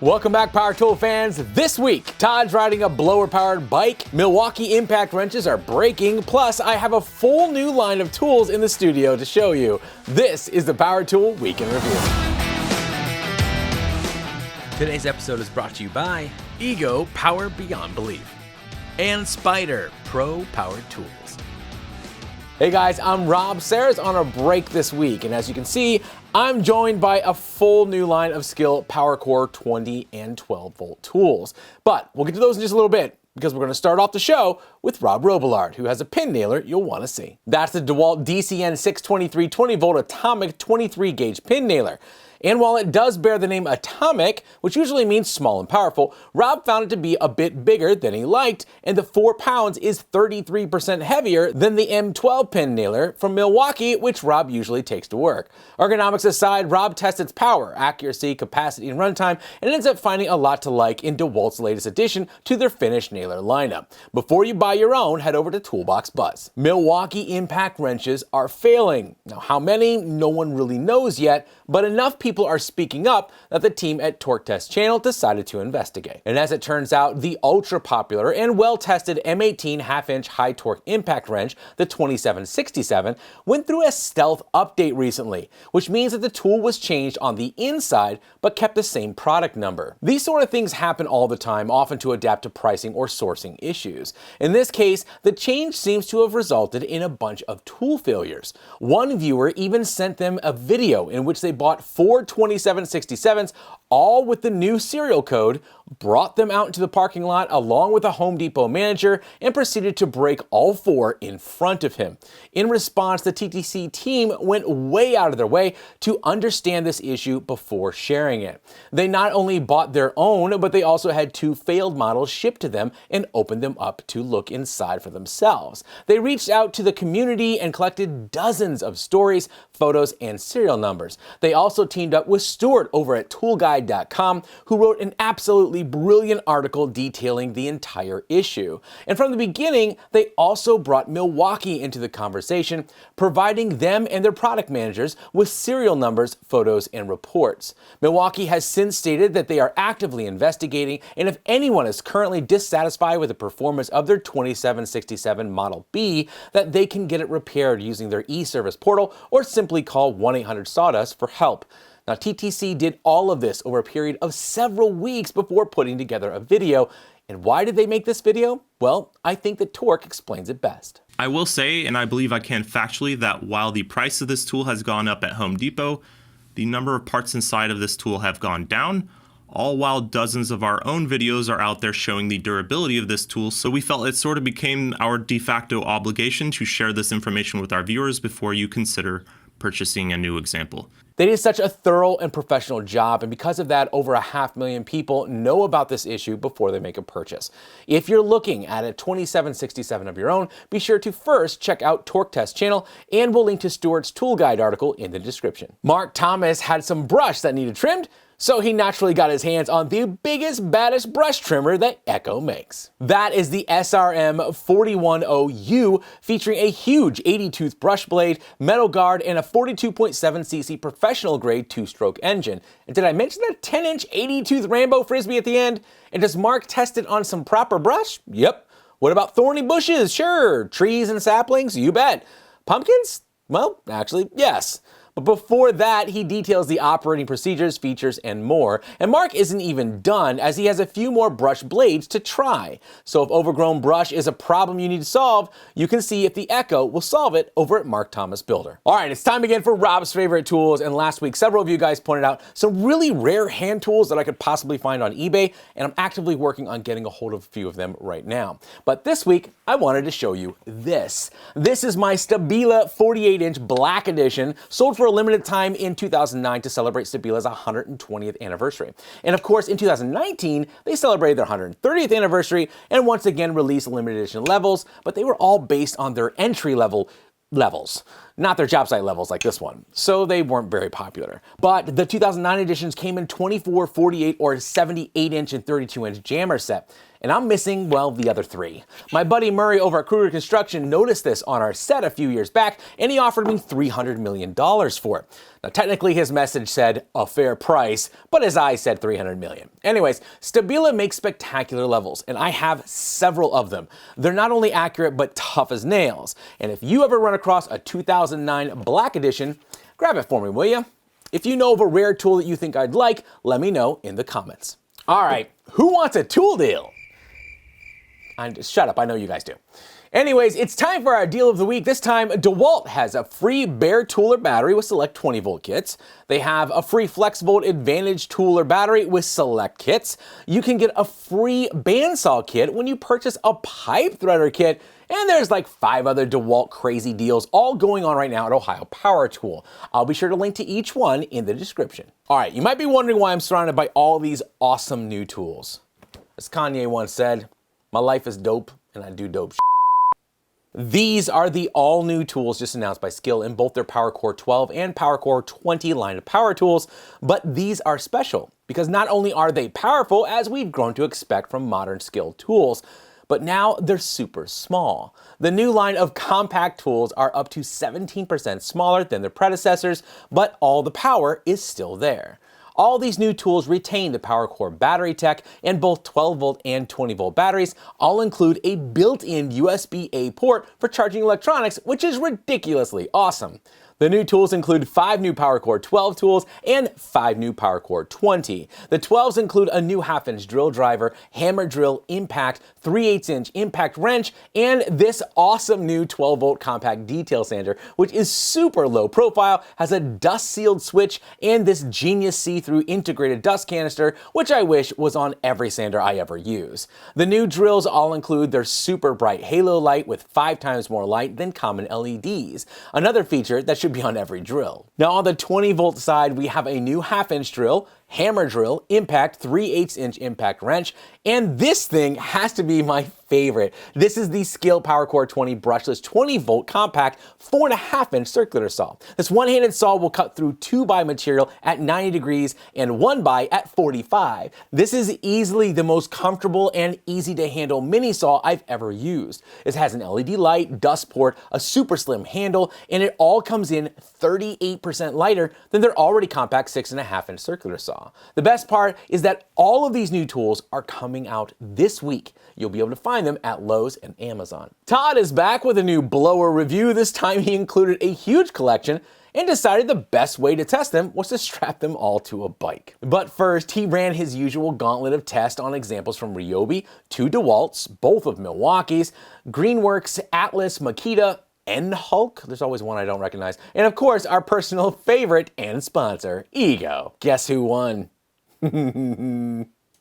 Welcome back, power tool fans. This week, Todd's riding a blower-powered bike, Milwaukee impact wrenches are breaking, plus I have a full new line of tools in the studio to show you. This is the Power Tool Week in Review. Today's episode is brought to you by Ego Power Beyond Belief and Spyder Pro Powered Tools. Hey guys, I'm Rob. Sarah's on a break this week, and as you can see, I'm joined by a full new line of SKIL PowerCore 20 and 12 volt tools. But we'll get to those in just a little bit, because we're going to start off the show with Rob Robillard, who has a pin nailer you'll want to see. That's the DeWALT DCN 623 20 volt atomic 23 gauge pin nailer. And while it does bear the name atomic, which usually means small and powerful, Rob found it to be a bit bigger than he liked, and the 4 pounds is 33% heavier than the M12 pin nailer from Milwaukee, which Rob usually takes to work. Ergonomics aside, Rob tests its power, accuracy, capacity, and runtime, and ends up finding a lot to like in DeWALT's latest addition to their finished nailer lineup. Before you buy your own, head over to Toolbox Buzz. Milwaukee impact wrenches are failing. Now, how many? No one really knows yet, but enough people are speaking up that the team at TorqueTestChannel decided to investigate. And as it turns out, the ultra popular and well-tested M18 half-inch high torque impact wrench, the 2767, went through a stealth update recently, which means that the tool was changed on the inside but kept the same product number. These sort of things happen all the time, often to adapt to pricing or sourcing issues. In this case, the change seems to have resulted in a bunch of tool failures. One viewer even sent them a video in which they bought 4 2767s, all with the new serial code, brought them out into the parking lot along with a Home Depot manager, and proceeded to break all 4 in front of him. In response, the TTC team went way out of their way to understand this issue before sharing it. They not only bought their own, but they also had 2 failed models shipped to them and opened them up to look inside for themselves. They reached out to the community and collected dozens of stories, photos, and serial numbers. They also teamed up with Stuart over at ToolGuyd.com, who wrote an absolutely brilliant article detailing the entire issue. And from the beginning, they also brought Milwaukee into the conversation, providing them and their product managers with serial numbers, photos, and reports. Milwaukee has since stated that they are actively investigating, and if anyone is currently dissatisfied with the performance of their 2767 Model B, that they can get it repaired using their e-service portal or simply call 1-800-SAWDUST for help. Now, TTC did all of this over a period of several weeks before putting together a video. And why did they make this video? Well, I think that Torque explains it best. I will say, and I believe I can factually, that while the price of this tool has gone up at Home Depot, the number of parts inside of this tool have gone down, all while dozens of our own videos are out there showing the durability of this tool. So we felt it sort of became our de facto obligation to share this information with our viewers before you consider purchasing a new example. They did such a thorough and professional job, and because of that, over 500,000 people know about this issue before they make a purchase. If you're looking at a 2767 of your own, be sure to first check out TorqueTestChannel, and we'll link to Stuart's ToolGuyd article in the description. Mark Thomas had some brush that needed trimmed, so he naturally got his hands on the biggest, baddest brush trimmer that Echo makes. That is the SRM 410U, featuring a huge 80-tooth brush blade, metal guard, and a 42.7cc professional-grade 2-stroke engine. And did I mention that 10-inch 80-tooth Rambo Frisbee at the end? And does Mark test it on some proper brush? Yep. What about thorny bushes? Sure. Trees and saplings? You bet. Pumpkins? Well, actually, yes. But before that, he details the operating procedures, features, and more. And Mark isn't even done, as he has a few more brush blades to try. So if overgrown brush is a problem you need to solve, you can see if the Echo will solve it over at Mark Thomas Builder. All right, it's time again for Rob's favorite tools. And last week, several of you guys pointed out some really rare hand tools that I could possibly find on eBay, and I'm actively working on getting a hold of a few of them right now. But this week, I wanted to show you this. This is my Stabila 48-inch Black Edition, sold for a limited time in 2009 to celebrate Stabila's 120th anniversary. And of course, in 2019, they celebrated their 130th anniversary and once again released limited edition levels, but they were all based on their entry-level levels, not their job site levels like this one. So they weren't very popular. But the 2009 editions came in 24, 48, or 78-inch and 32-inch jammer set. and I'm missing, well, the other 3. My buddy Murray over at Kruger Construction noticed this on our set a few years back, and he offered me $300 million for it. Now, technically his message said a fair price, but his eyes said $300 million. Anyways, Stabila makes spectacular levels, and I have several of them. They're not only accurate, but tough as nails. And if you ever run across a 2009 Black Edition, grab it for me, will you? If you know of a rare tool that you think I'd like, let me know in the comments. All right, who wants a tool deal? Shut up, I know you guys do. Anyways, it's time for our deal of the week. This time, DeWALT has a free bare tooler battery with select 20-volt kits. They have a free FlexVolt Advantage tooler battery with select kits. You can get a free bandsaw kit when you purchase a pipe threader kit. And there's like 5 other DeWALT crazy deals all going on right now at Ohio Power Tool. I'll be sure to link to each one in the description. All right, you might be wondering why I'm surrounded by all these awesome new tools. As Kanye once said, my life is dope and I do dope shit. These are the all-new tools just announced by SKIL in both their PowerCore 12 and PowerCore 20 line of power tools, but these are special because not only are they powerful, as we've grown to expect from modern SKIL tools, but now they're super small. The new line of compact tools are up to 17% smaller than their predecessors, but all the power is still there. All these new tools retain the PowerCore battery tech, and both 12-volt and 20-volt batteries all include a built-in USB-A port for charging electronics, which is ridiculously awesome. The new tools include 5 new PowerCore 12 tools and 5 new PowerCore 20. The 12s include a new 1/2-inch drill driver, hammer drill, impact, 3/8-inch impact wrench, and this awesome new 12-volt compact detail sander, which is super low profile, has a dust-sealed switch, and this genius see-through integrated dust canister, which I wish was on every sander I ever use. The new drills all include their super bright halo light with 5 times more light than common LEDs, another feature that should be on every drill. Now on the 20-volt side, we have a new 1/2-inch drill, hammer drill, impact, 3/8-inch impact wrench, and this thing has to be my favorite. This is the SKIL PowerCore 20 brushless 20-volt compact 4.5-inch circular saw. This one-handed saw will cut through 2x material at 90 degrees and 1x at 45. This is easily the most comfortable and easy to handle mini saw I've ever used. It has an LED light, dust port, a super slim handle, and it all comes in 38% lighter than their already compact 6.5-inch circular saw. The best part is that all of these new tools are coming out this week. You'll be able to find them at Lowe's and Amazon. Todd is back with a new blower review. This time he included a huge collection and decided the best way to test them was to strap them all to a bike. But first, he ran his usual gauntlet of tests on examples from Ryobi, 2 DeWalt's, both of Milwaukee's, Greenworks, Atlas, Makita, and Hulk, there's always one I don't recognize, and of course our personal favorite and sponsor, Ego. Guess who won?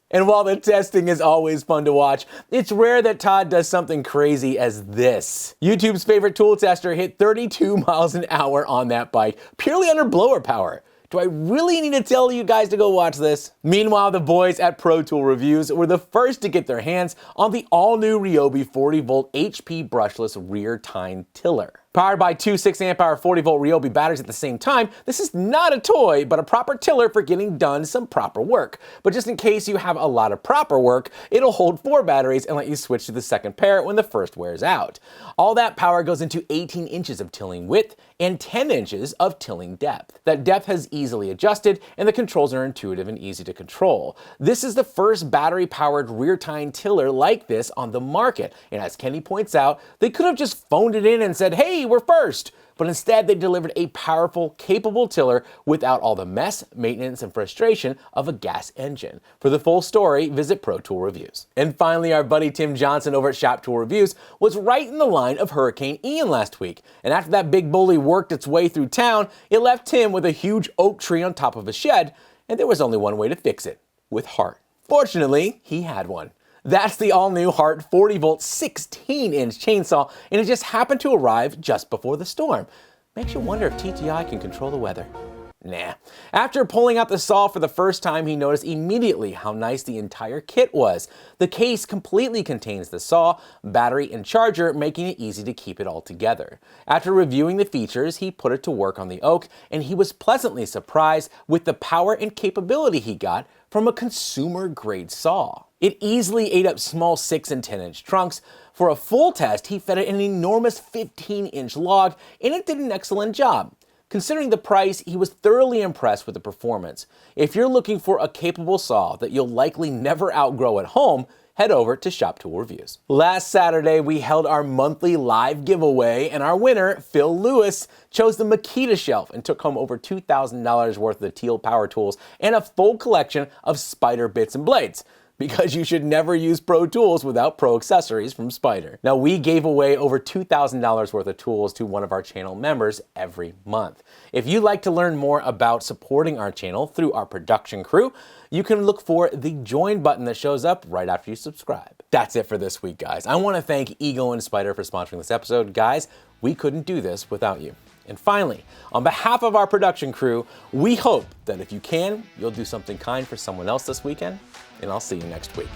And while the testing is always fun to watch, it's rare that Todd does something crazy as this. YouTube's favorite tool tester hit 32 miles an hour on that bike, purely under blower power. Do I really need to tell you guys to go watch this? Meanwhile, the boys at Protoolreviews were the first to get their hands on the all-new Ryobi 40-volt HP brushless rear Tine Tiller. Powered by 2 6-amp-hour 40-volt Ryobi batteries at the same time, this is not a toy, but a proper tiller for getting done some proper work. But just in case you have a lot of proper work, it'll hold 4 batteries and let you switch to the second pair when the first wears out. All that power goes into 18 inches of tilling width and 10 inches of tilling depth. That depth has easily adjusted, and the controls are intuitive and easy to control. This is the first battery-powered rear tine tiller like this on the market, and as Kenny points out, they could have just phoned it in and said, "Hey, we're first." But instead they delivered a powerful, capable tiller without all the mess, maintenance, and frustration of a gas engine. For the full story, visit Protoolreviews. And finally, our buddy Tim Johnson over at Shoptoolreviews was right in the line of Hurricane Ian last week. And after that big bully worked its way through town, it left Tim with a huge oak tree on top of his shed, and there was only one way to fix it: with heart. Fortunately, he had one. That's the all-new Hart 40-volt 16-inch chainsaw, and it just happened to arrive just before the storm. Makes you wonder if TTI can control the weather. Nah. After pulling out the saw for the first time, he noticed immediately how nice the entire kit was. The case completely contains the saw, battery, and charger, making it easy to keep it all together. After reviewing the features, he put it to work on the oak, and he was pleasantly surprised with the power and capability he got from a consumer-grade saw. It easily ate up small 6 and 10-inch trunks. For a full test, he fed it an enormous 15-inch log, and it did an excellent job. Considering the price, he was thoroughly impressed with the performance. If you're looking for a capable saw that you'll likely never outgrow at home, head over to Shoptoolreviews. Last Saturday, we held our monthly live giveaway, and our winner, Phil Lewis, chose the Makita shelf and took home over $2,000 worth of the Teal power tools and a full collection of Spyder bits and blades. Because you should never use Pro Tools without Pro accessories from Spyder. Now, we gave away over $2,000 worth of tools to one of our channel members every month. If you'd like to learn more about supporting our channel through our production crew, you can look for the join button that shows up right after you subscribe. That's it for this week, guys. I want to thank Ego and Spyder for sponsoring this episode. Guys, we couldn't do this without you. And finally, on behalf of our production crew, we hope that if you can, you'll do something kind for someone else this weekend, and I'll see you next week.